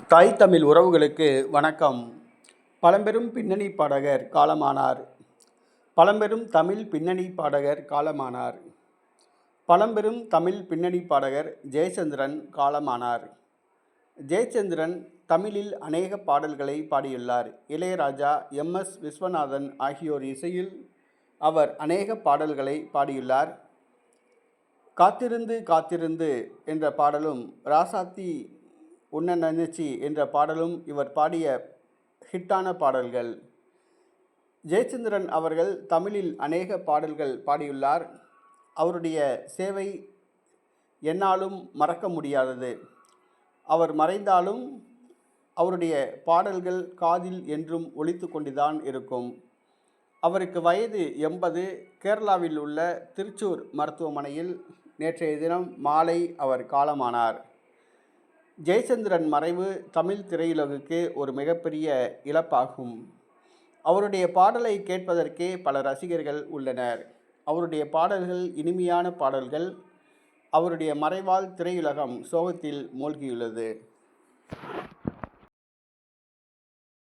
தாய் தமிழ் உறவுகளுக்கு வணக்கம். பழம்பெரும் பின்னணி பாடகர் காலமானார். பழம்பெரும் தமிழ் பின்னணி பாடகர் காலமானார். பழம்பெரும் தமிழ் பின்னணி பாடகர் ஜெயச்சந்திரன் காலமானார். ஜெயச்சந்திரன் தமிழில் அநேக பாடல்களை பாடியுள்ளார். இளையராஜா, MS விஸ்வநாதன் ஆகியோர் இசையில் அவர் அநேக பாடல்களை பாடியுள்ளார். காத்திருந்து காத்திருந்து என்ற பாடலும், ராசாத்தி உன்ன நினைச்சி என்ற பாடலும் இவர் பாடிய ஹிட்டான பாடல்கள். ஜெயச்சந்திரன் அவர்கள் தமிழில் அநேக பாடல்கள் பாடியுள்ளார். அவருடைய சேவை என்னாலும் மறக்க முடியாதது. அவர் மறைந்தாலும் அவருடைய பாடல்கள் காதில் என்றும் ஒலித்து கொண்டுதான் இருக்கும். அவருக்கு வயது 80. கேரளாவில் உள்ள திருச்சூர் மருத்துவமனையில் நேற்றைய தினம் மாலை அவர் காலமானார். ஜெயச்சந்திரன் மறைவு தமிழ் திரையுலகுக்கு ஒரு மிகப்பெரிய இழப்பாகும். அவருடைய பாடலை கேட்பதற்கே பல ரசிகர்கள் உள்ளனர். அவருடைய பாடல்கள் இனிமையான பாடல்கள். அவருடைய மறைவால் திரையுலகம் சோகத்தில் மூழ்கியுள்ளது.